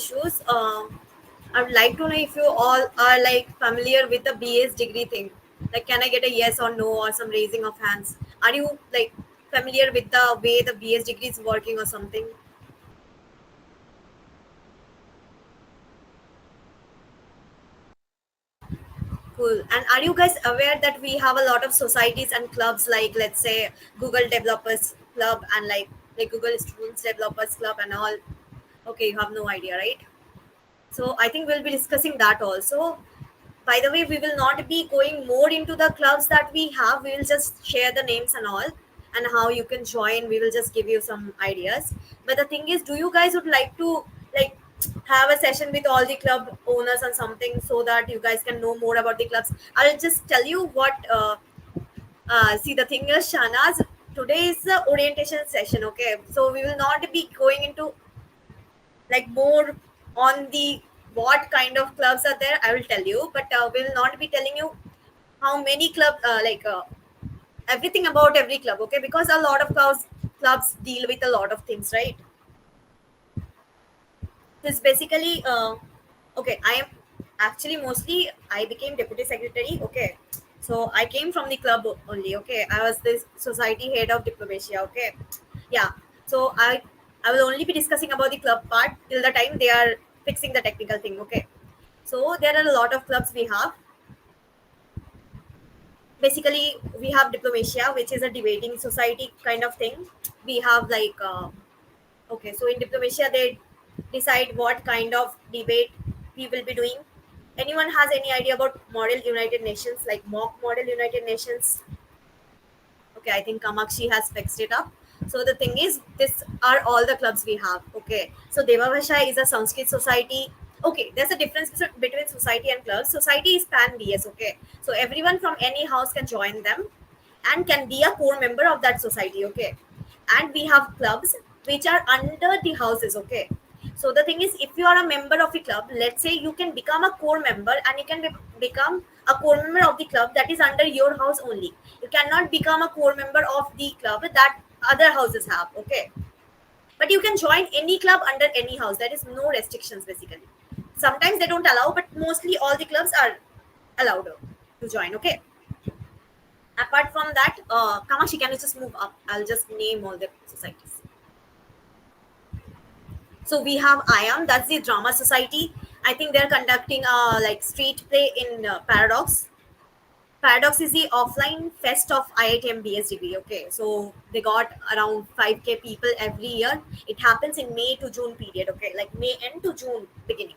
issues. I would like to know if you all are like familiar with the BS degree thing. Like, can I get a yes or no or some raising of hands? Are you like familiar with the way the BS degree is working or something? Cool. And are you guys aware that we have a lot of societies and clubs like, let's say, Google Developers Club and like Google Students Developers Club and all? Okay, you have no idea, right? So I think we'll be discussing that also. By the way, we will not be going more into the clubs that we have. We will just share the names and all and how you can join. We will just give you some ideas. But the thing is, do you guys would like to like have a session with all the club owners and something so that you guys can know more about the clubs? I'll just tell you what. See, the thing is, Shanaz, today is the orientation session. Okay, so we will not be going into like more on the what kind of clubs are there. I will tell you, but we'll not be telling you how many club everything about every club, okay, because a lot of clubs deal with a lot of things, right? This basically okay, I am actually mostly I became deputy secretary, okay. So I came from the club only, okay. I was this society head of diplomacia, okay. Yeah. So I will only be discussing about the club part till the time they are fixing the technical thing, okay. So there are a lot of clubs we have. Basically we have diplomatia, which is a debating society kind of thing. We have okay, so in diplomatia they decide what kind of debate we will be doing. Anyone has any idea about model United Nations, like mock model United Nations? Okay, I think Kamakshi has fixed it up. So the thing is, this are all the clubs we have. Okay, so Devavasha is a Sanskrit society. Okay, there's a difference between society and clubs. Society is pan BS. Okay, so everyone from any house can join them and can be a core member of that society. Okay, and we have clubs which are under the houses. Okay, so the thing is, if you are a member of a club, let's say you can become a core member and you can become a core member of the club that is under your house only. You cannot become a core member of the club that other houses have, okay. But you can join any club under any house. There is no restrictions basically. Sometimes they don't allow, but mostly all the clubs are allowed to join, okay. Apart from that, Kamashi, can you just move up? I'll just name all the societies. So we have IAM, that's the drama society. I think they're conducting a like street play in Paradox. Paradox is the offline fest of IITM BS degree. Okay, so they got around 5K people every year. It happens in May to June period. Okay, like May end to June beginning.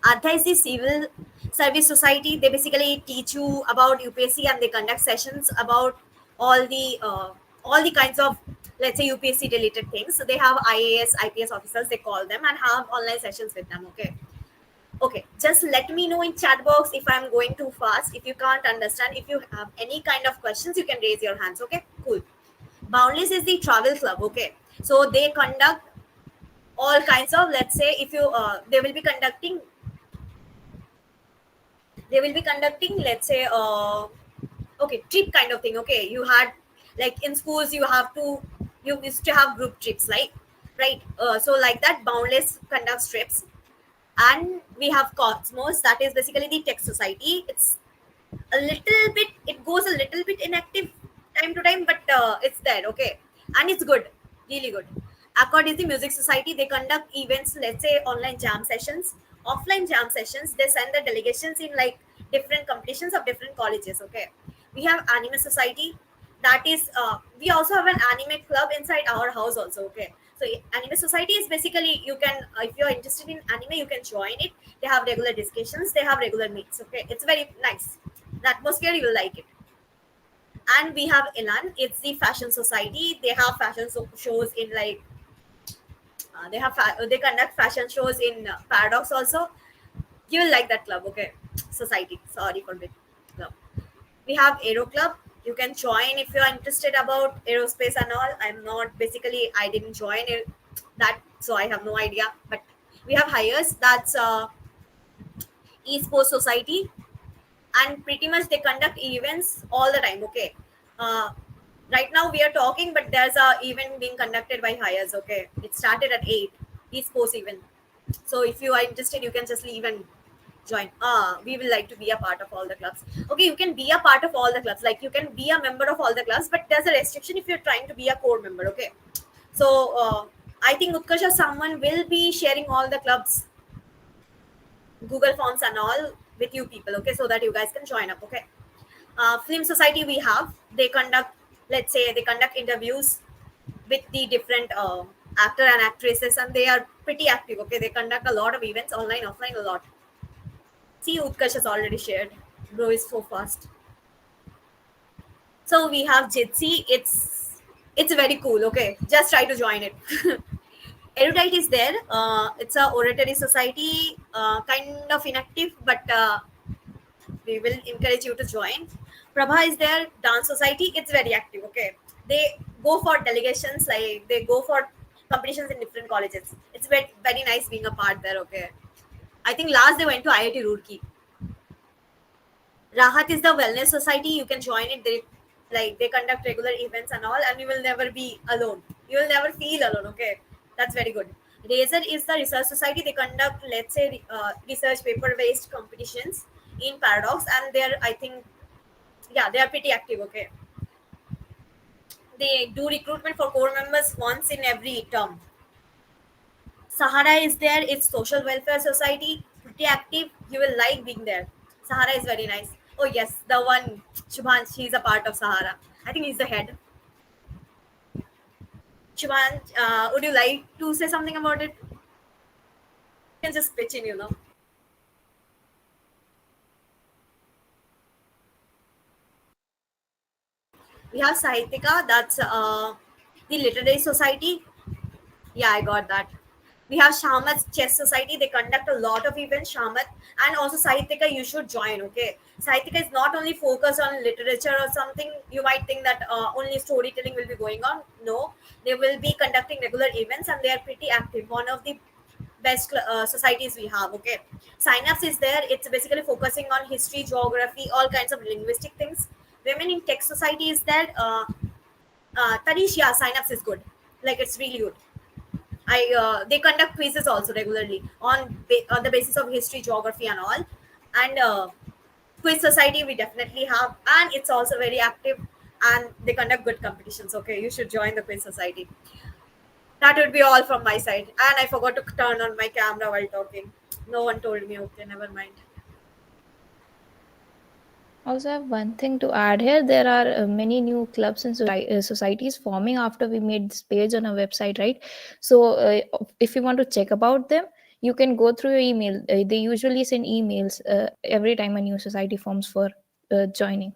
Adha is the civil service society. They basically teach you about UPSC and they conduct sessions about all the uh, all the kinds of, let's say, UPSC related things. So they have IAS, IPS officers. They call them and have online sessions with them. Okay. Okay, just let me know in chat box if I'm going too fast. If you can't understand, if you have any kind of questions, you can raise your hands. Okay, cool. Boundless is the travel club. Okay, so they conduct all kinds of, let's say, if you they will be conducting, let's say, okay, trip kind of thing. Okay, you had like in schools you used to have group trips, like, right. So like that, Boundless conducts trips. And we have Cosmos, that is basically the tech society. It's a little bit, it goes a little bit inactive time to time, but it's there, okay. And it's good, really good. Accord is the music society. They conduct events, let's say online jam sessions, offline jam sessions. They send the delegations in like different competitions of different colleges, okay. We have anime society. That is we also have an anime club inside our house also, okay. So anime society is basically, you can if you're interested in anime, you can join it. They have regular discussions, they have regular meets, okay. It's very nice. The atmosphere, you will like it. And we have Elan, it's the fashion society. They have fashion shows in like they conduct fashion shows in Paradox also. You will like that club, okay. Society, sorry for the club. We have Aero Club. You can join if you're interested about aerospace and all. I'm not, basically I didn't join it, that, so I have no idea. But we have Hires, that's esports society. And pretty much they conduct events all the time, okay. uh, right now we are talking, but there's a event being conducted by Hires, okay. It started at 8, esports event. So if you are interested, you can just leave and join. We will like to be a part of all the clubs. Okay, you can be a part of all the clubs. Like you can be a member of all the clubs, but there's a restriction if you're trying to be a core member. Okay, so I think Utkarsh or someone will be sharing all the clubs, Google Forms and all with you people. Okay, so that you guys can join up. Okay, Film Society we have. They conduct, let's say, they conduct interviews with the different actor and actresses, and they are pretty active. Okay, they conduct a lot of events, online, offline, a lot. See, Utkarsh has already shared. Bro is so fast. So we have Jitsi. It's very cool. Okay, just try to join it. Erudite is there. It's a oratory society, kind of inactive, but we will encourage you to join. Prabha is there. Dance society. It's very active. Okay, they go for delegations. Like they go for competitions in different colleges. It's very nice being a part there. Okay, I think last they went to IIT Roorkee. Rahat is the wellness society. You can join it. They conduct regular events and all, and you will never be alone. You will never feel alone. Okay, that's very good. Razor is the research society. They conduct, let's say, research paper based competitions in Paradox, and they're, I think, yeah, they are pretty active. Okay, they do recruitment for core members once in every term. Sahara is there. It's social welfare society, pretty active. You will like being there. Sahara is very nice. Oh yes, the one Shubhan, she's a part of Sahara. I think he's the head. Shubhan, would you like to say something about it? You can just pitch in. We have Sahitika, that's the literary society. Yeah, I got that. We have Shamat Chess Society. They conduct a lot of events, Shamat. And also Sahitika, you should join, okay? Sahitika is not only focused on literature or something. You might think that only storytelling will be going on. No, they will be conducting regular events and they are pretty active. One of the best societies we have, okay? Synapse is there. It's basically focusing on history, geography, all kinds of linguistic things. Women in Tech Society is there. Tanish, yeah, Synapse is good. Like, it's really good. They conduct quizzes also regularly on the basis of history, geography, and all. And quiz society we definitely have, and it's also very active, and they conduct good competitions. Okay, you should join the quiz society. That would be all from my side. And I forgot to turn on my camera while talking. No one told me. Okay, never mind. Also, I have one thing to add here. There are many new clubs and societies forming after we made this page on our website, right? So, if you want to check about them, you can go through your email. They usually send emails every time a new society forms for joining.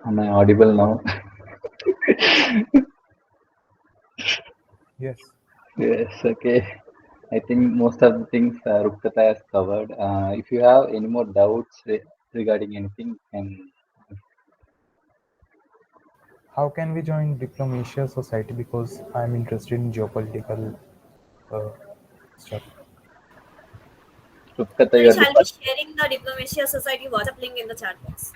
Am I audible now? Yes. Yes, okay. I think most of the things Rupkata has covered. If you have any more doubts regarding anything, can How can we join Diplomatia Society? Because I'm interested in geopolitical uh, stuff. Rupkata, you are Manish, the I'll be first. sharing the Diplomatia Society WhatsApp link in the chat box.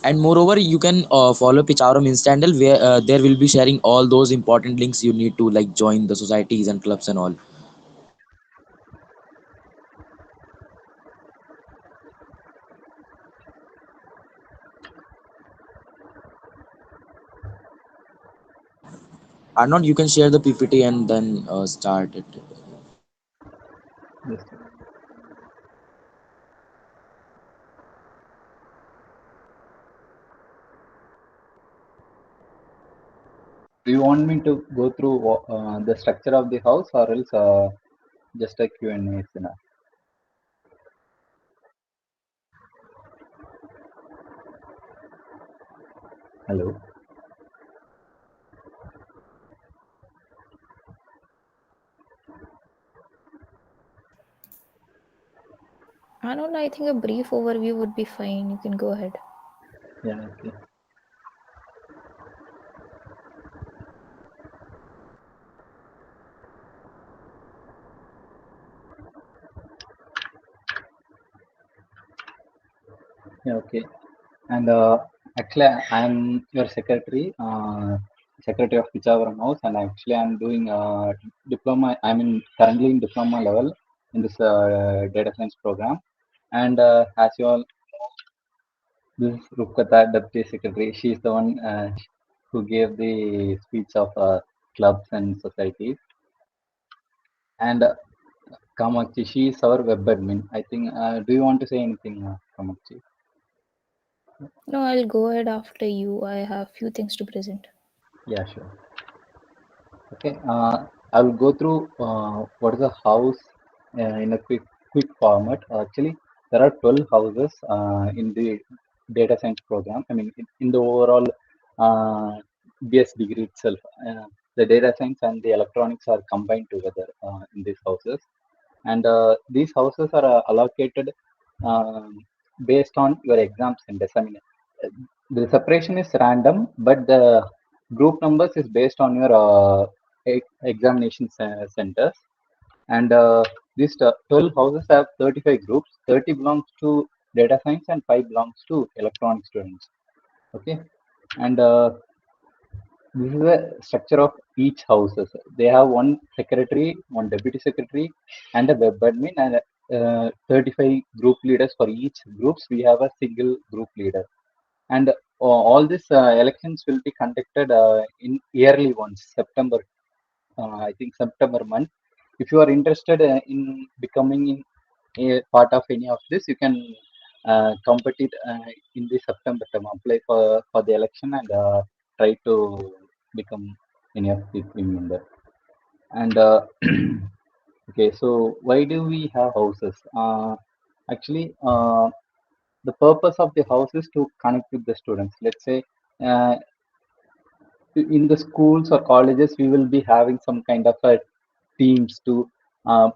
And moreover, you can follow Pichavaram Instandle, where there will be sharing all those important links you need to like join the societies and clubs and all. Arnold, you can share the PPT and then start it. Yes. Do you want me to go through the structure of the house, or else just a Q&A is enough? Hello. Arnold, I think a brief overview would be fine. You can go ahead. Yeah. Okay. Yeah, okay. And actually, I'm your secretary, secretary of Pichavaram House, and actually, I'm doing diploma. I'm in currently in diploma level in this data science program. And as you all, this is Rupkata, deputy secretary. She's the one who gave the speech of clubs and societies. And Kamakchi, she is our web admin. I think. Do you want to say anything, Kamakchi? No, I'll go ahead after you. I have few things to present. Yeah, sure. Okay, I will go through what is a house in a quick format. Actually, there are 12 houses in the data science program. I mean, in the overall uh, BS degree itself, the data science and the electronics are combined together in these houses, and these houses are allocated um, based on your exam centers. I mean, uh, the separation is random, but the group numbers is based on your examination centers. And these 12 houses have 35 groups. 30 belongs to data science and 5 belongs to electronic students. Okay, and this is the structure of each houses. They have one secretary, one deputy secretary, and a web admin, and 35 group leaders for each groups. We have a single group leader, and all these elections will be conducted in yearly once, September. I think September month. If you are interested in becoming a part of any of this, you can compete it in the September term. Apply for the election and try to become any of the team member. And okay, so why do we have houses? Actually, the purpose of the house is to connect with the students. Let's say uh, in the schools or colleges, we will be having some kind of teams to uh,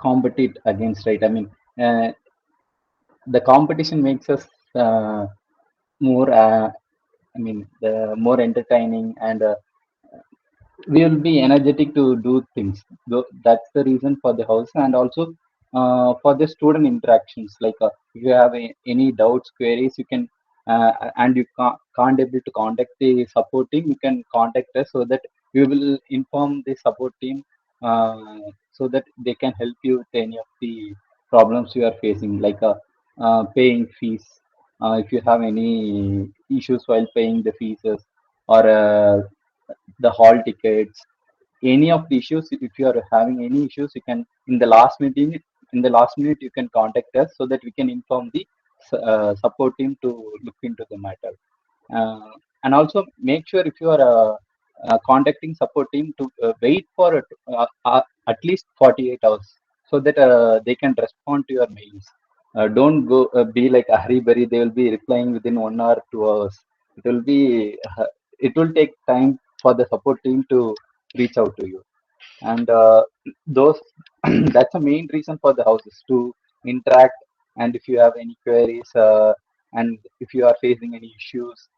compete against, right? I mean, uh, the competition makes us more I mean the more entertaining, and we will be energetic to do things. That's the reason for the house. And also for the student interactions, like if you have any doubts, queries, you can and you can't able to contact the support team, you can contact us, so that we will inform the support team, so that they can help you with any of the problems you are facing, like paying fees, if you have any issues while paying the fees, or the hall tickets, any of the issues. If you are having any issues, you can in the last minute you can contact us, so that we can inform the support team to look into the matter. uh, and also make sure, if you are contacting support team, to wait for at least 48 hours, so that they can respond to your mails. Don't go be like a hurry burry. They will be replying within 1 hour, 2 hours. It will be it will take time for the support team to reach out to you. And those that's the main reason for the houses, to interact. And if you have any queries, and if you are facing any issues,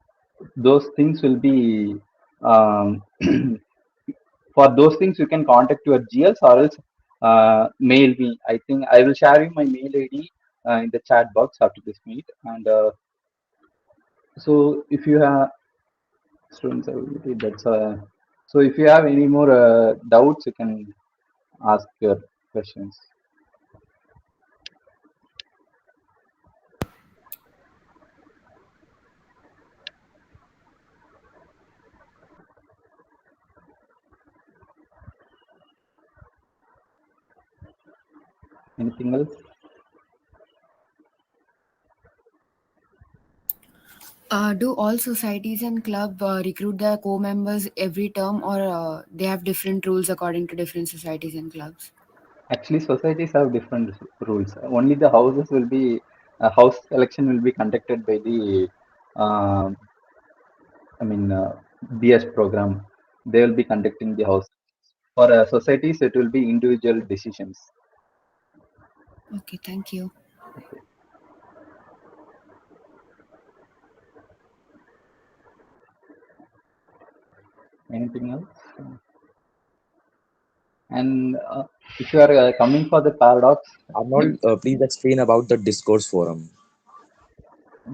those things will be um, for those things you can contact your GLs, or else mail me. I think I will share you my mail ID in the chat box after this meet. And so if you have students availability, that's so if you have any more doubts, you can ask your questions. Anything else? Do all societies and club recruit their co-members every term, or they have different rules according to different societies and clubs? Actually, societies have different rules. Only the houses will be house selection will be conducted by the uh, I mean BS program. They will be conducting the house. For societies, it will be individual decisions. Okay, thank you. Anything else? And if you are coming for the paradox, Arnold, please explain about the discourse forum.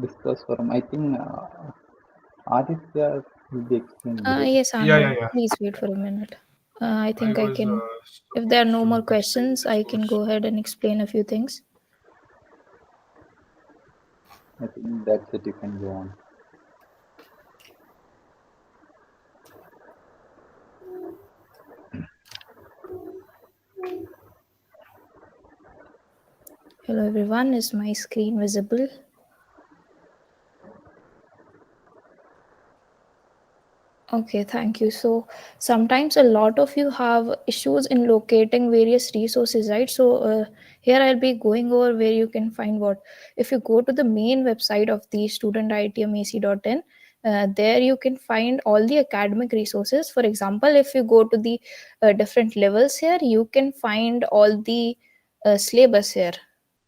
Discuss forum. I think Aditya will be explaining, right? Yes, Yeah, yeah, Anand, yeah. please wait for a minute. I I think I was can, if there are supposed no more to explain questions, I can discourse. go ahead and explain a few things. I think that's it. You can go on. Hello everyone, is my screen visible? Okay, thank you. So sometimes a lot of you have issues in locating various resources, right? So here I'll be going over where you can find what. If you go to the main website of the studentitmac.in, there you can find all the academic resources. For example, if you go to the different levels here, you can find all the syllabus here.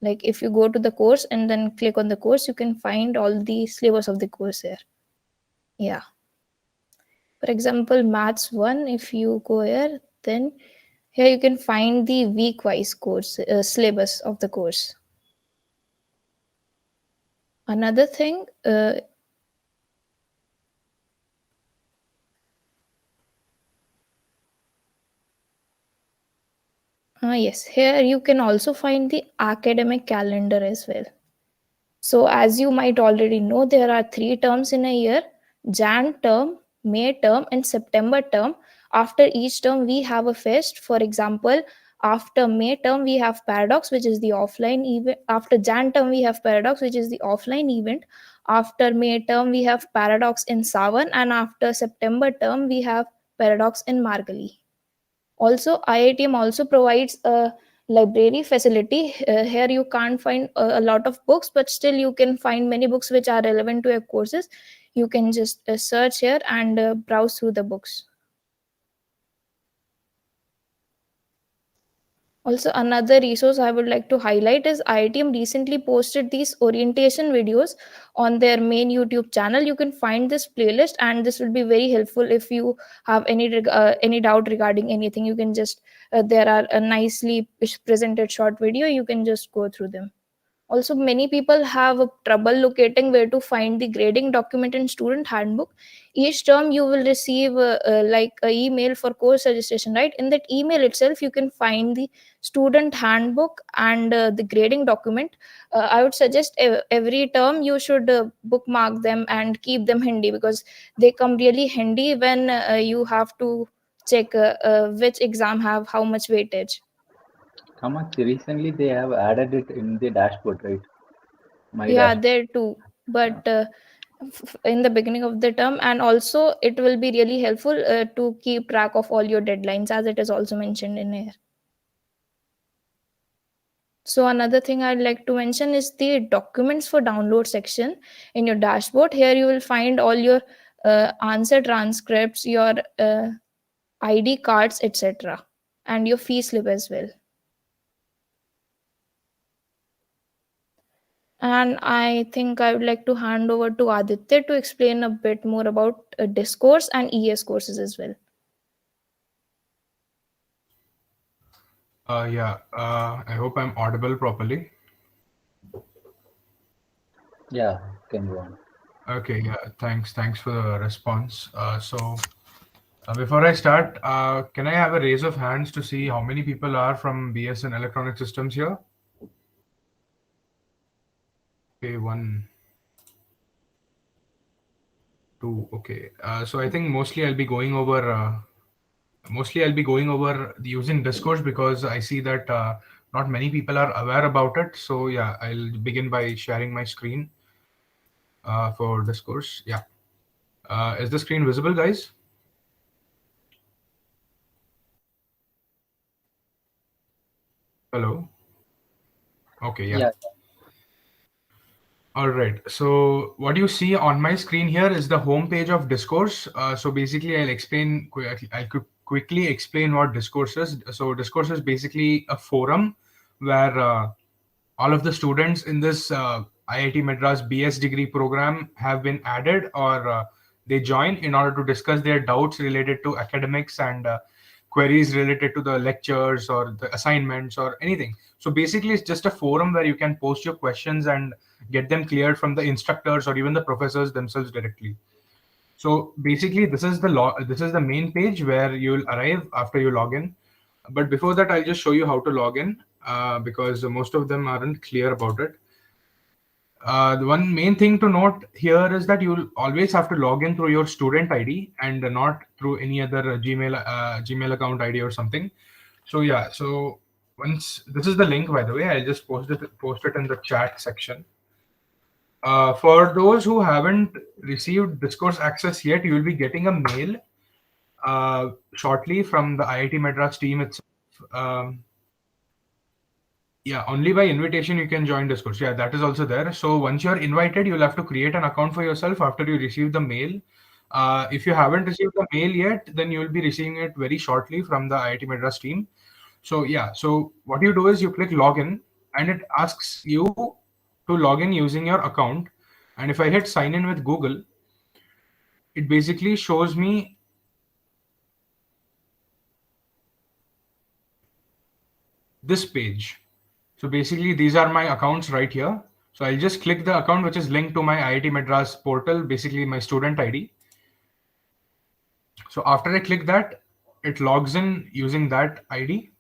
Like if you go to the course and then click on the course, you can find all the syllabus of the course here. Yeah. For example, maths 1, if you go here, then here you can find the week wise course syllabus of the course. Another thing, yes, here you can also find the academic calendar as well. So, as you might already know, there are 3 terms in a year: Jan term, May term, and September term. After each term, we have a fest. For example, after May term, we have Paradox, which is the offline event. After Jan term, we have Paradox, which is the offline event. After May term, we have Paradox in Savan. And after September term, we have Paradox in Margali. Also, IITM also provides a library facility. Here you can't find a lot of books, but still you can find many books which are relevant to your courses. You can just search here and browse through the books. Also, another resource I would like to highlight is IITM recently posted these orientation videos on their main YouTube channel. You can find this playlist, and this will be very helpful if you have any doubt regarding anything. You can just there are a nicely presented short video. You can just go through them. Also, many people have a trouble locating where to find the grading document in student handbook. Each term you will receive like a email for course registration, right? In that email itself you can find the student handbook and the grading document. I would suggest every term you should bookmark them and keep them handy, because they come really handy when you have to check which exam have how much weightage. Kamachi, recently they have added it in the dashboard, right? My Yeah, dashboard. there too, Yeah. but in the beginning of the term, and also it will be really helpful to keep track of all your deadlines, as it is also mentioned in here. So another thing I'd like to mention is the documents for download section in your dashboard. Here you will find all your answer transcripts, your ID cards, etc., and your fee slip as well. And I think I would like to hand over to Aditya to explain a bit more about Discourse and ES courses as well. Yeah, I hope I'm audible properly. Yeah, can go on. Okay, yeah, thanks for the response. Before I start, can I have a raise of hands to see how many people are from BS and Electronic Systems here? Okay, 1, 2. Okay, so I think mostly I'll be going over using Discourse, because I see that not many people are aware about it. So yeah, I'll begin by sharing my screen for Discourse. Yeah, is the screen visible, guys? Hello. Okay, yeah. Yeah, All right. So what you see on my screen here is the home page of Discourse. So basically, I'll quickly explain what Discourse is. So Discourse is basically a forum where all of the students in this IIT Madras BS degree program have been added, or they join in order to discuss their doubts related to academics and queries related to the lectures or the assignments or anything. So basically, it's just a forum where you can post your questions and get them cleared from the instructors or even the professors themselves directly. So basically, this is the main page where you'll arrive after you log in. But before that, I'll just show you how to log in because most of them aren't clear about it. The one main thing to note here is that you'll always have to log in through your student ID and not through any other Gmail account ID or something. So yeah, so once this is the link, by the way, I'll just post it in the chat section. For those who haven't received Discourse access yet, you will be getting a mail shortly from the IIT Madras team itself. Yeah, only by invitation you can join Discourse. Yeah, that is also there. So once you're invited, you'll have to create an account for yourself after you receive the mail. If you haven't received the mail yet, then you'll be receiving it very shortly from the IIT Madras team. So yeah, so what you do is you click login and it asks you to log in using your account. And if I hit sign in with Google, it basically shows me this page. So basically, these are my accounts right here. So I'll just click the account which is linked to my IIT Madras portal, basically my student ID. So after I click that, it logs in using that ID.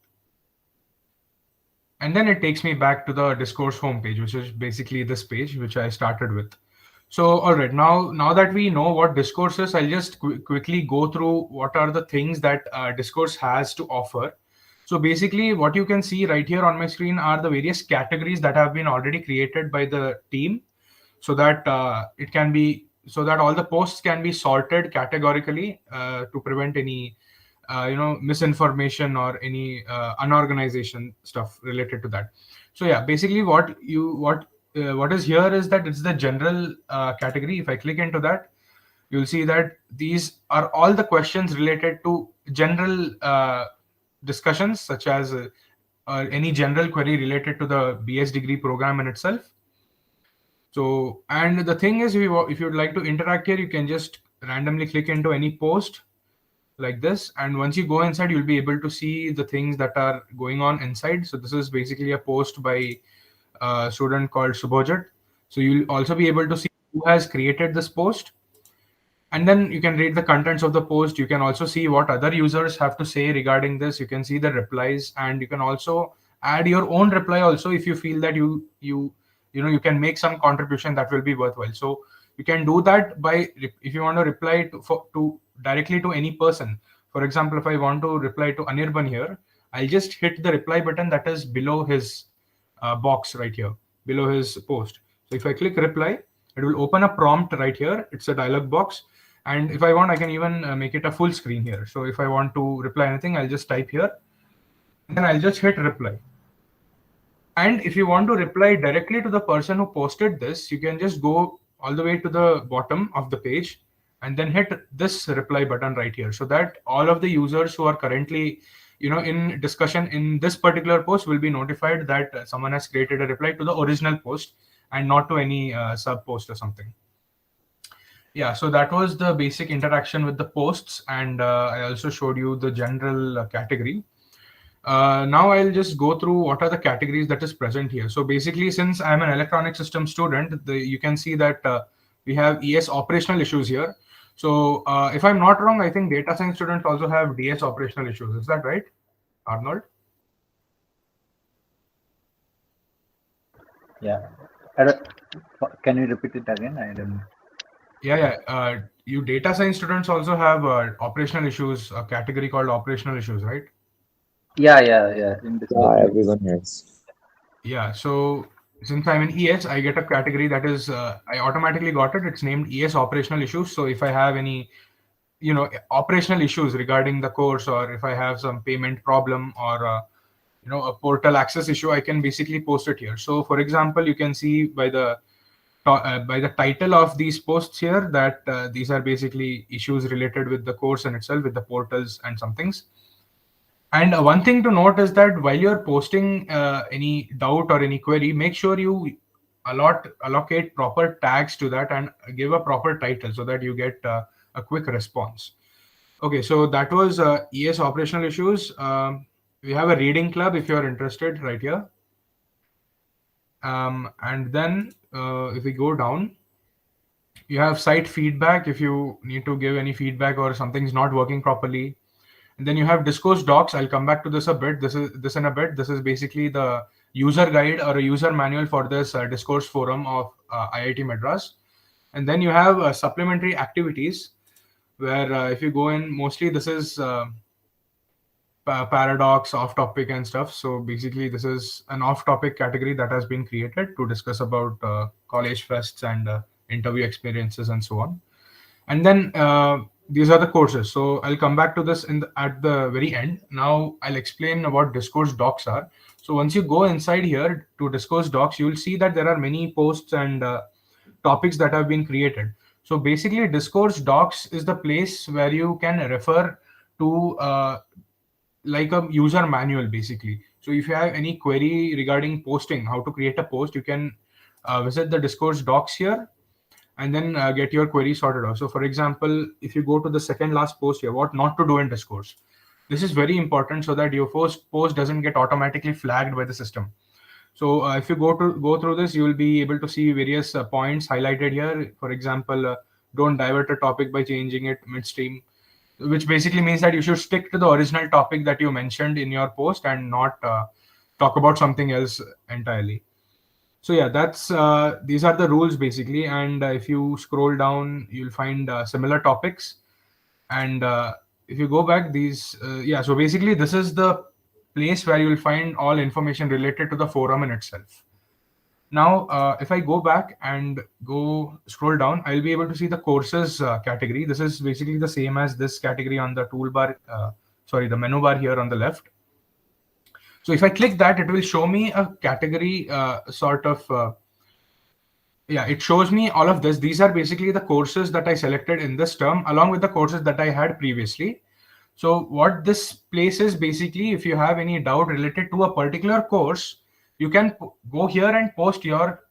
And then it takes me back to the Discourse homepage, which is basically this page, which I started with. So, all right, now that we know what Discourse is, I'll just quickly go through what are the things that Discourse has to offer. So basically, what you can see right here on my screen are the various categories that have been already created by the team, so that so that all the posts can be sorted categorically to prevent any misinformation or any unorganization stuff related to that. So yeah, basically what is here is that it's the general category. If I click into that, you'll see that these are all the questions related to general discussions, such as any general query related to the BS degree program in itself. So, and the thing is, if you'd like to interact here, you can just randomly click into any post like this, and once you go inside, you'll be able to see the things that are going on inside. So this is basically a post by a student called Subhojit. So you'll also be able to see who has created this post, and then you can read the contents of the post. You can also see what other users have to say regarding this. You can see the replies, and you can also add your own reply also if you feel that you can make some contribution that will be worthwhile. So you can do that by, if you want to reply to directly to any person. For example, if I want to reply to Anirban here, I'll just hit the reply button that is below his box right here, below his post. So if I click reply, it will open a prompt right here. It's a dialog box. And if I want, I can even make it a full screen here. So if I want to reply anything, I'll just type here, and then I'll just hit reply. And if you want to reply directly to the person who posted this, you can just go all the way to the bottom of the page and then hit this reply button right here, so that all of the users who are currently in discussion in this particular post will be notified that someone has created a reply to the original post and not to any sub post or something. Yeah, so that was the basic interaction with the posts, and I also showed you the general category. Now I'll just go through what are the categories that is present here. So basically, since I'm an electronic system student, you can see that we have ES operational issues here. So if I'm not wrong, I think data science students also have DS operational issues. Is that right, Arnold? Yeah. Can you repeat it again? I don't. Yeah. You data science students also have operational issues, a category called operational issues, right? Yeah. In this everyone has. Yeah. So since I'm in ES, I get a category that is I automatically got it. It's named ES operational issues. So if I have any operational issues regarding the course, or if I have some payment problem or a portal access issue, I can basically post it here. So for example, you can see by the title of these posts here that these are basically issues related with the course in itself, with the portals and some things. And one thing to note is that while you're posting any doubt or any query, make sure you allocate proper tags to that and give a proper title so that you get a quick response. Okay, so that was ES operational issues. We have a reading club if you're interested right here. And then if we go down, you have site feedback if you need to give any feedback or something's not working properly. And then you have Discourse docs. I'll come back to this a bit. This in a bit. This is basically the user guide or a user manual for this Discourse forum of IIT Madras. And then you have supplementary activities where if you go in, mostly this is paradox, off topic and stuff. So basically this is an off topic category that has been created to discuss about college fests and interview experiences and so on. And then these are the courses. So I'll come back to this at the very end. Now I'll explain what Discourse docs are. So once you go inside here to Discourse docs, you'll see that there are many posts and topics that have been created. So basically Discourse docs is the place where you can refer to like a user manual basically. So if you have any query regarding posting, how to create a post, you can visit the Discourse docs here and then get your query sorted out. So for example, if you go to the second last post here, what not to do in Discourse. This is very important so that your post doesn't get automatically flagged by the system. So if you go through this, you will be able to see various points highlighted here. For example, don't divert a topic by changing it midstream, which basically means that you should stick to the original topic that you mentioned in your post and not talk about something else entirely. So yeah, that's these are the rules basically. And if you scroll down, you'll find similar topics. And if you go back, so basically this is the place where you'll find all information related to the forum in itself. Now, if I go back and go scroll down, I'll be able to see the courses category. This is basically the same as this category on the toolbar, the menu bar here on the left. So if I click that, it will show me a category it shows me all of this. These are basically the courses that I selected in this term, along with the courses that I had previously. So what this place is basically, if you have any doubt related to a particular course, you can go here and post your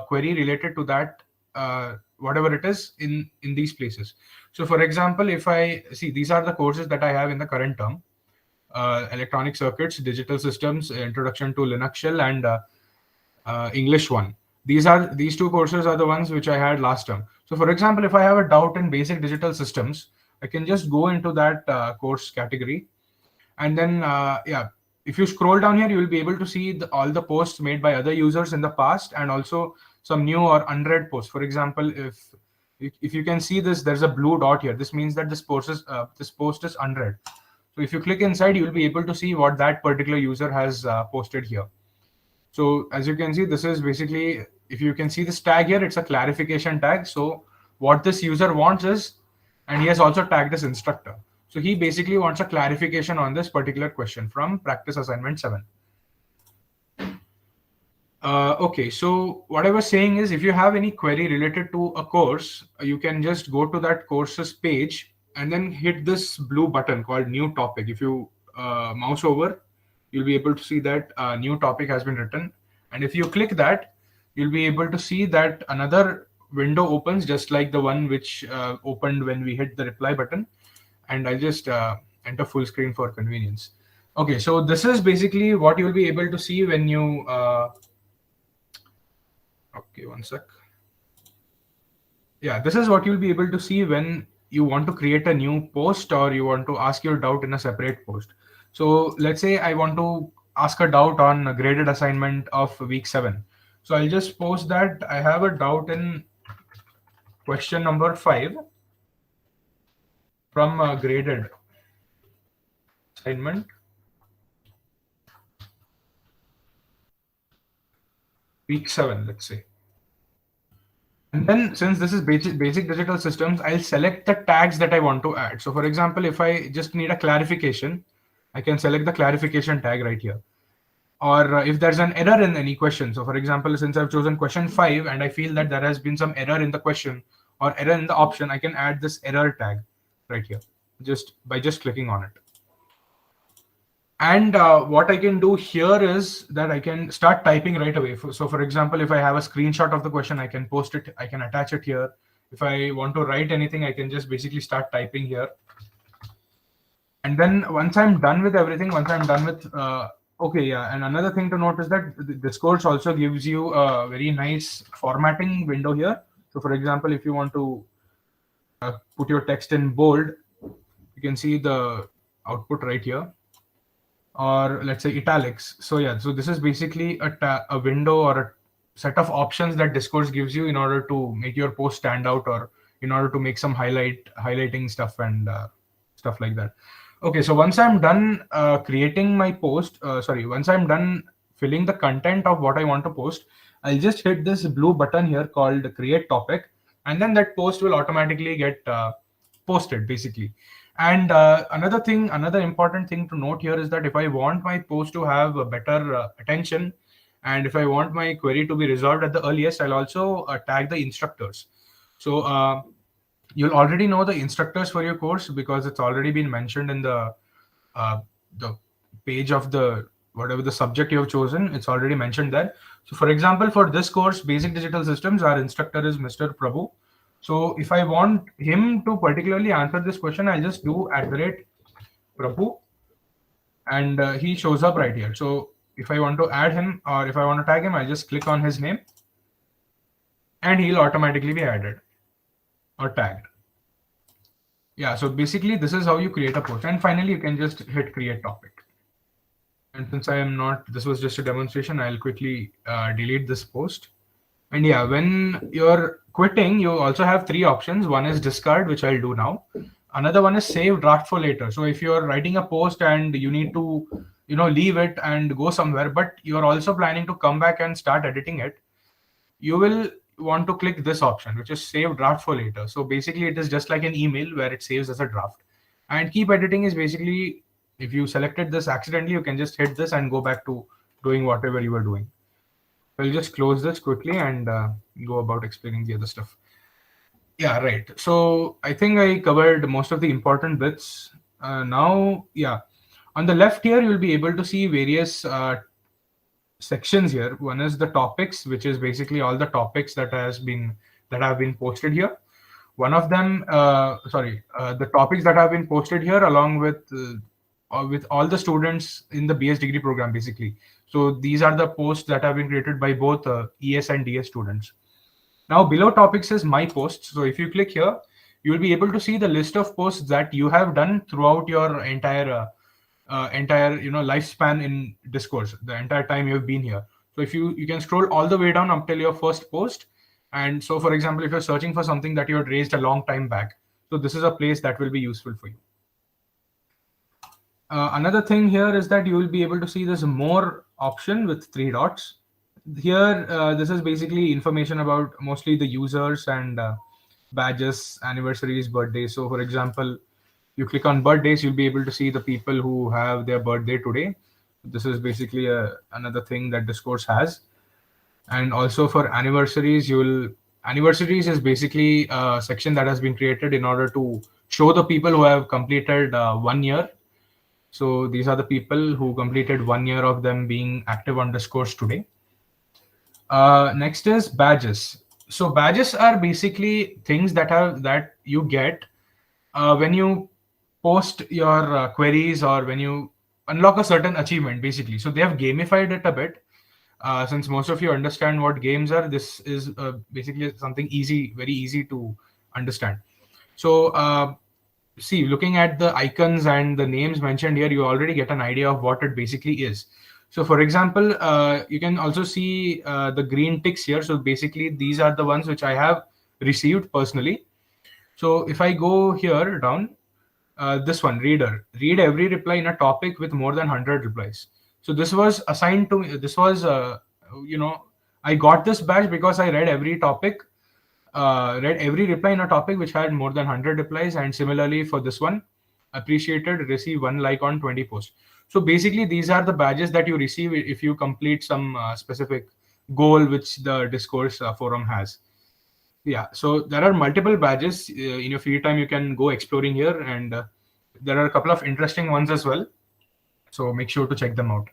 query related to that, whatever it is in these places. So for example, if I see, these are the courses that I have in the current term. Electronic circuits, digital systems, introduction to Linux shell, and English 1. These two courses are the ones which I had last term. So for example, if I have a doubt in basic digital systems, I can just go into that course category. And then, if you scroll down here, you will be able to see all the posts made by other users in the past, and also some new or unread posts. For example, if you can see this, there's a blue dot here. This means that this post is unread. So if you click inside, you will be able to see what that particular user has posted here. So as you can see, this is basically, if you can see this tag here, it's a clarification tag. So what this user wants is, and he has also tagged this instructor. So he basically wants a clarification on this particular question from practice assignment 7. Okay, so what I was saying is, if you have any query related to a course, you can just go to that courses page and then hit this blue button called new topic. If you mouse over, you'll be able to see that new topic has been written. And if you click that, you'll be able to see that another window opens, just like the one which opened when we hit the reply button. And I'll just enter full screen for convenience. Okay, so this is basically what you'll be able to see when you okay, one sec. Yeah, this is what you'll be able to see when you want to create a new post or you want to ask your doubt in a separate post. So let's say I want to ask a doubt on a graded assignment of week 7. So I'll just post that I have a doubt in question number 5 from a graded assignment. Week 7, let's say. And then since this is basic digital systems, I'll select the tags that I want to add. So for example, if I just need a clarification, I can select the clarification tag right here. Or if there's an error in any question. So for example, since I've chosen question 5 and I feel that there has been some error in the question or error in the option, I can add this error tag right here just by clicking on it. And what I can do here is that I can start typing right away. So for example, if I have a screenshot of the question, I can post it, I can attach it here. If I want to write anything, I can just basically start typing here. And then once I'm done with everything, once I'm done with okay, yeah, and another thing to note is that the Discourse also gives you a very nice formatting window here. So for example, if you want to put your text in bold, you can see the output right here, or let's say italics. So yeah, so this is basically a window or a set of options that Discourse gives you in order to make your post stand out, or in order to make some highlighting stuff and stuff like that. Okay, so once I'm done creating my post, once I'm done filling the content of what I want to post, I'll just hit this blue button here called create topic, and then that post will automatically get posted basically. And another important thing to note here is that if I want my post to have a better attention, and if I want my query to be resolved at the earliest, I'll also tag the instructors. So you'll already know the instructors for your course because it's already been mentioned in the page of the whatever the subject you have chosen. It's already mentioned there. So for example, for this course, Basic Digital Systems, our instructor is Mr. Prabhu. So if I want him to particularly answer this question, I'll just do @Prabhu, and he shows up right here. So if I want to add him or if I want to tag him, I'll just click on his name and he'll automatically be added or tagged. Yeah, so basically this is how you create a post. And finally, you can just hit create topic. And since this was just a demonstration, I'll quickly delete this post. And yeah, when you're quitting, you also have three options. One is discard, which I'll do now. Another one is save draft for later. So if you're writing a post and you need to, leave it and go somewhere, but you're also planning to come back and start editing it, you will want to click this option, which is save draft for later. So basically it is just like an email where it saves as a draft. And keep editing is basically, if you selected this accidentally, you can just hit this and go back to doing whatever you were doing. I'll just close this quickly and go about explaining the other stuff. Yeah, right. So I think I covered most of the important bits. Now, yeah, on the left here, you'll be able to see various sections here. One is the topics, which is basically all the topics that have been posted here. One of them, the topics that have been posted here, along with all the students in the BS degree program, basically. So these are the posts that have been created by both ES and DS students. Now below topics is my posts. So if you click here, you will be able to see the list of posts that you have done throughout your entire lifespan in Discourse, the entire time you have been here. So if you can scroll all the way down up till your first post. And so for example, if you're searching for something that you had raised a long time back, so this is a place that will be useful for you. Another thing here is that you will be able to see this more option with 3 dots. Here, this is basically information about mostly the users and badges, anniversaries, birthdays. So for example, you click on birthdays, you'll be able to see the people who have their birthday today. This is basically another thing that Discourse has. And also for anniversaries, anniversaries is basically a section that has been created in order to show the people who have completed 1 year. So these are the people who completed 1 year of them being active on Discourse today. Next is badges. So badges are basically things that you get when you post your queries or when you unlock a certain achievement, basically. So they have gamified it a bit. Since most of you understand what games are, this is basically something very easy to understand. So see, looking at the icons and the names mentioned here, you already get an idea of what it basically is. So for example, you can also see the green ticks here. So basically these are the ones which I have received personally. So if I go here down, this one, read every reply in a topic with more than 100 replies. So this was assigned to me. This was, I got this badge because I read every reply in a topic which had more than 100 replies. And similarly for this one, appreciated, receive 1 like on 20 posts. So basically these are the badges that you receive if you complete some specific goal which the Discourse forum has. Yeah, so there are multiple badges. In your free time, you can go exploring here, and there are a couple of interesting ones as well. So make sure to check them out.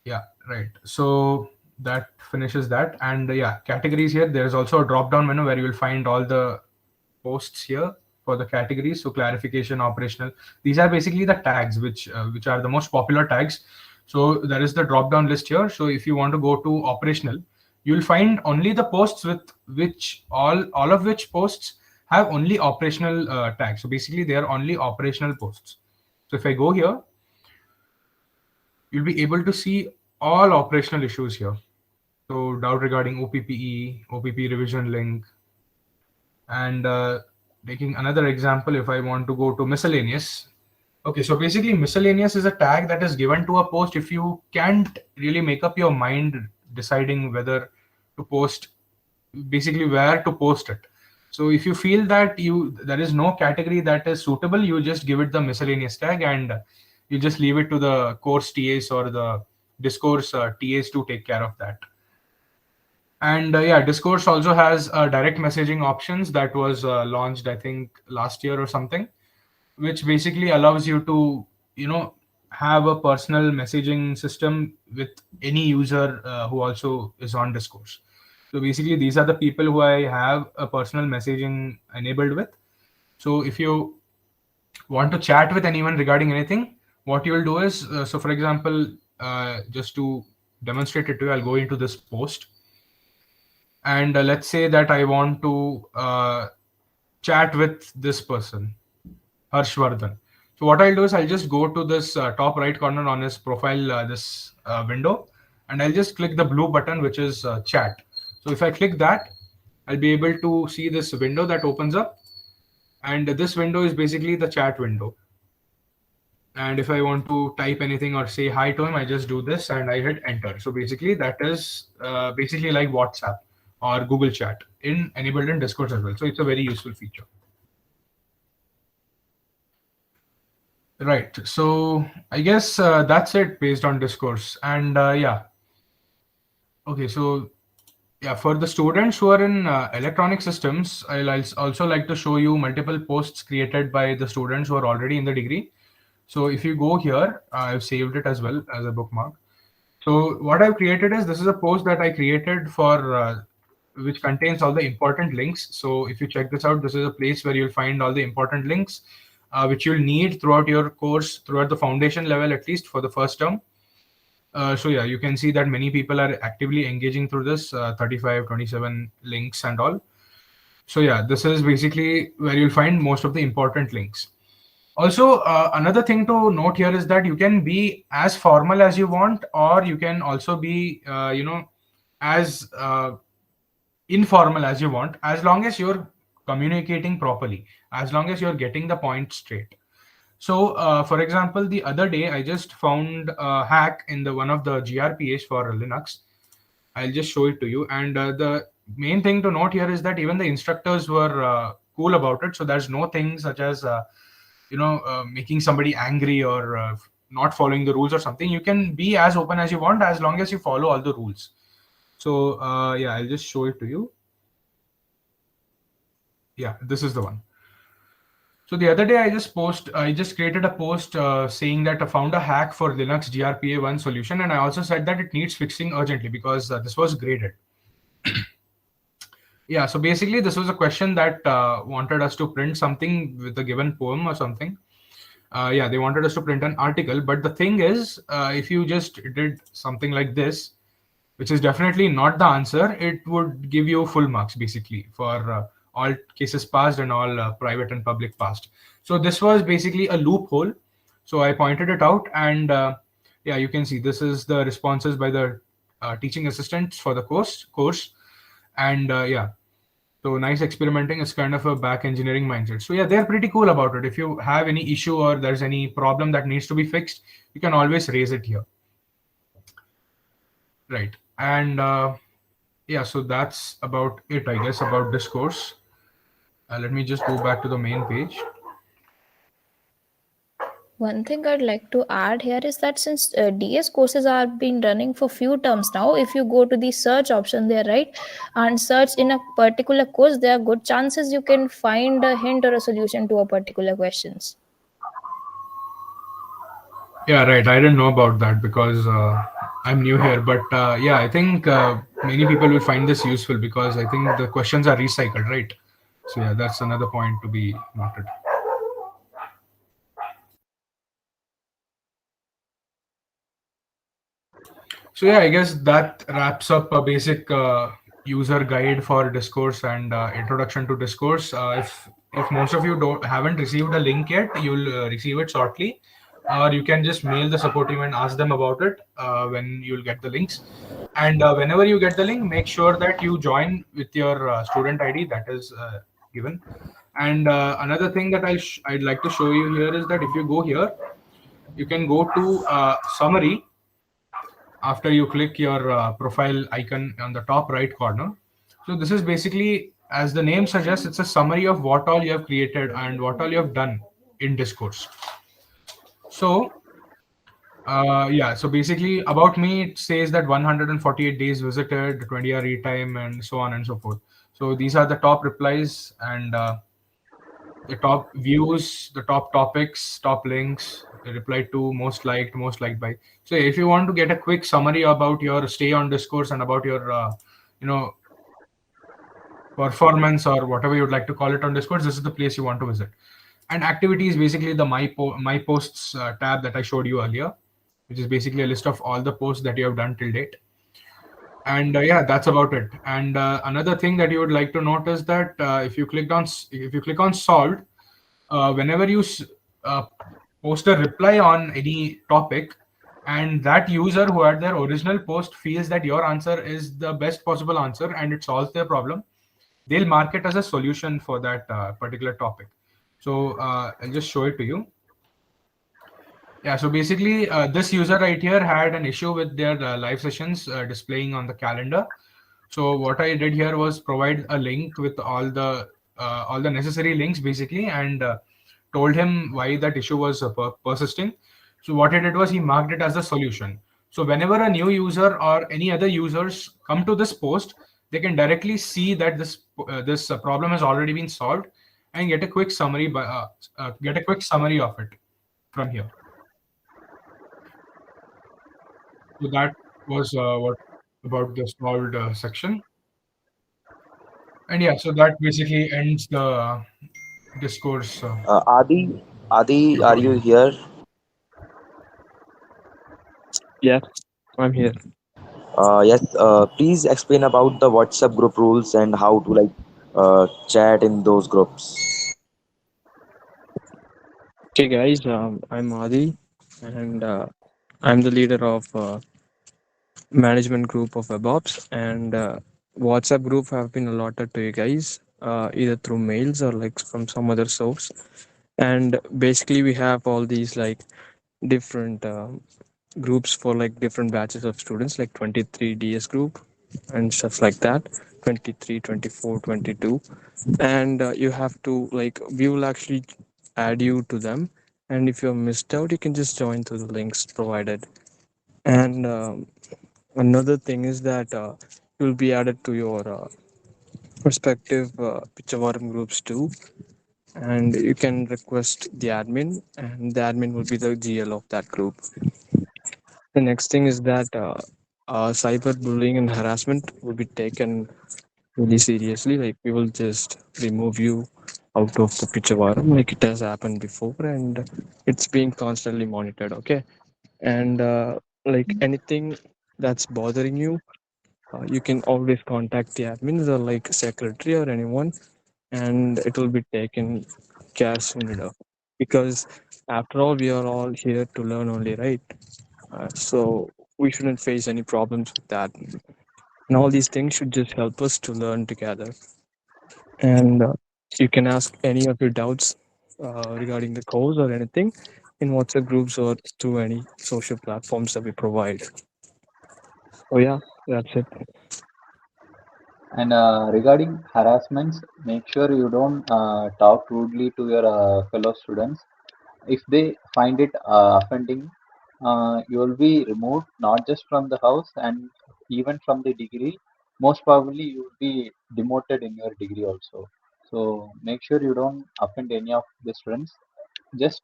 Yeah, right. So that finishes that. And yeah, categories here. There is also a drop down menu where you will find all the posts here. for the categories. So clarification, operational. These are basically the tags which are the most popular tags. So there is the drop down list here. So if you want to go to operational, you'll find only the posts with which all of which posts have only operational tags. So basically they are only operational posts. So if I go here, you'll be able to see all operational issues here. So doubt regarding OPPE, OPP revision link, and taking another example, if I want to go to miscellaneous. Okay, so basically miscellaneous is a tag that is given to a post if you can't really make up your mind deciding whether to post, basically where to post it. So if you feel that there is no category that is suitable, you just give it the miscellaneous tag and you just leave it to the course TAs or the discourse TAs to take care of that. And yeah, Discourse also has direct messaging options that was launched, I think, last year or something, which basically allows you to, have a personal messaging system with any user who also is on Discourse. So basically, these are the people who I have a personal messaging enabled with. So if you want to chat with anyone regarding anything, what you will do is, so for example, just to demonstrate it to you, I'll go into this post. And let's say that I want to chat with this person, Harshvardhan. So what I'll do is I'll just go to this top right corner on his profile, this window, and I'll just click the blue button, which is chat. So if I click that, I'll be able to see this window that opens up. And this window is basically the chat window. And if I want to type anything or say hi to him, I just do this and I hit enter. So basically that is basically like WhatsApp or Google Chat enabled in Discourse as well. So it's a very useful feature. Right. So I guess that's it based on Discourse. And yeah. Okay. So yeah, for the students who are in electronic systems, I'll also like to show you multiple posts created by the students who are already in the degree. So if you go here, I've saved it as well as a bookmark. So what I've created is, this is a post that I created for which contains all the important links. So if you check this out, this is a place where you'll find all the important links which you'll need throughout your course, throughout the foundation level, at least for the first term. So yeah, you can see that many people are actively engaging through this 35, 27 links and all. So yeah, this is basically where you'll find most of the important links. Also, another thing to note here is that you can be as formal as you want, or you can also be, as informal as you want, as long as you're communicating properly, as long as you're getting the point straight. So, for example, the other day I just found a hack in one of the GRPAs for Linux. I'll just show it to you. And the main thing to note here is that even the instructors were cool about it. So there's no thing such as making somebody angry or not following the rules or something. You can be as open as you want as long as you follow all the rules. So yeah, I'll just show it to you. Yeah, this is the one. So the other day I just created a post saying that I found a hack for Linux GRPA 1 solution, and I also said that it needs fixing urgently because this was graded. Yeah, so basically this was a question that wanted us to print something with a given poem or something. Yeah, they wanted us to print an article, but the thing is, if you just did something like this, which is definitely not the answer, it would give you full marks basically for all cases passed and all private and public passed. So this was basically a loophole. So I pointed it out, and yeah, you can see this is the responses by the teaching assistants for the course. And yeah, so nice experimenting is kind of a back engineering mindset. So yeah, they're pretty cool about it. If you have any issue or there's any problem that needs to be fixed, you can always raise it here. Right. And yeah, so that's about it, I guess, about Discourse. Let me just go back to the main page. One thing I'd like to add here is that since DS courses are been running for few terms now, if you go to the search option there, right, and search in a particular course, there are good chances you can find a hint or a solution to a particular questions. Yeah, right. I didn't know about that because I'm new here. But yeah, I think many people will find this useful because I think the questions are recycled, right? So yeah, that's another point to be noted. So yeah, I guess that wraps up a basic user guide for Discourse and introduction to Discourse. If most of you don't haven't received a link yet, you'll receive it shortly, or you can just mail the support team and ask them about it when you'll get the links. And whenever you get the link, make sure that you join with your student ID that is given. And another thing that I'd like to show you here is that if you go here, you can go to summary after you click your profile icon on the top right corner. So this is basically, as the name suggests, it's a summary of what all you have created and what all you have done in Discourse. So yeah, so basically about me, it says that 148 days visited, 20-hour read time, and so on and so forth. So these are the top replies and the top views, the top topics, top links, replied to, most liked by. So if you want to get a quick summary about your stay on Discourse and about your, you know, performance or whatever you'd like to call it on Discourse, this is the place you want to visit. And activity is basically the my posts tab that I showed you earlier, which is basically a list of all the posts that you have done till date. And yeah, that's about it. And another thing that you would like to notice that if you click on solved, whenever you post a reply on any topic, and that user who had their original post feels that your answer is the best possible answer and it solves their problem, they'll mark it as a solution for that particular topic. So I'll just show it to you. Yeah, so basically, this user right here had an issue with their live sessions displaying on the calendar. So what I did here was provide a link with all the necessary links basically, and told him why that issue was persisting. So what he did was he marked it as a solution. So whenever a new user or any other users come to this post, they can directly see that this problem has already been solved and get a quick summary of it from here. So that was what about the solved section. And yeah, so that basically ends the Discourse Adi, are you tutorial. here? Yes, I'm here. Yes. Please explain about the WhatsApp group rules and how to chat in those groups. Okay, guys, I'm Adi, and I'm the leader of management group of WebOps, and WhatsApp group have been allotted to you guys either through mails or like from some other source. And basically, we have all these like different groups for like different batches of students, like 23 DS group and stuff like that, 23, 24, 22. And you have to like we will actually add you to them, and if you're missed out you can just join through the links provided. And another thing is that you'll be added to your respective Pichavaram groups too, and you can request the admin, and the admin will be the GL of that group. The next thing is that cyberbullying and harassment will be taken really seriously. Like we will just remove you out of the Pichavaram, like it has happened before, and it's being constantly monitored. Okay, and like anything that's bothering you, you can always contact the admins or like secretary or anyone, and it will be taken care soon enough. Because after all, we are all here to learn only, right? So we shouldn't face any problems with that. And all these things should just help us to learn together. And you can ask any of your doubts regarding the course or anything in WhatsApp groups or through any social platforms that we provide. So yeah, that's it. And regarding harassments, make sure you don't talk rudely to your fellow students. If they find it offending, you will be removed not just from the house and even from the degree. Most probably, you will be demoted in your degree also. So make sure you don't offend any of the students. Just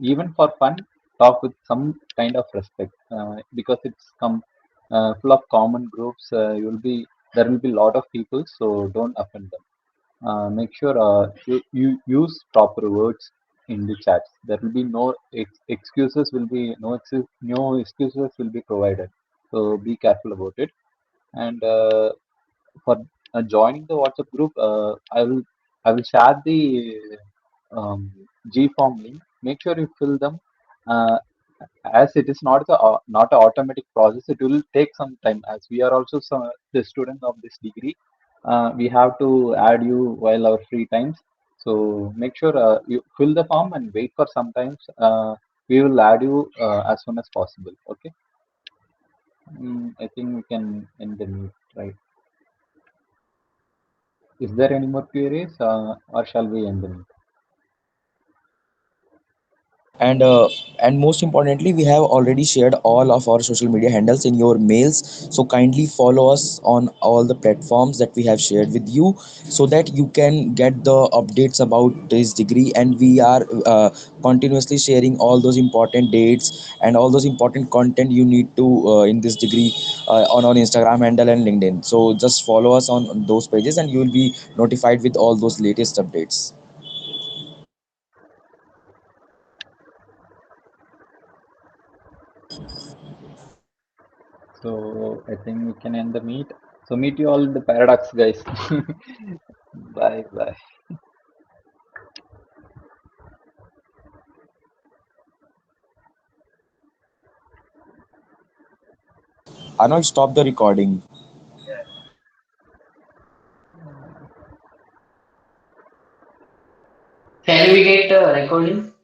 even for fun, talk with some kind of respect because it's full of common groups. You will be There will be a lot of people, so don't offend them. make sure you use proper words in the chats. There will be no excuses. Will be no excuses will be provided. So be careful about it. And for joining the WhatsApp group, I will share the um, G form link. Make sure you fill them. Uh, as it is not an automatic process, it will take some time. As we are also the student of this degree, we have to add you while our free times. So make sure you fill the form and wait for some times. We will add you as soon as possible. Okay. I think we can end the meet, right? Is there any more queries, or shall we end the meet? and uh, and most importantly, we have already shared all of our social media handles in your mails, so kindly follow us on all the platforms that we have shared with you, so that you can get the updates about this degree. And we are continuously sharing all those important dates and all those important content you need to in this degree on our Instagram handle and LinkedIn. So just follow us on those pages and you will be notified with all those latest updates. So I think we can end the meet. So meet you all in the paradox, guys. Bye bye. Arnold, stop the recording. Can we get a recording?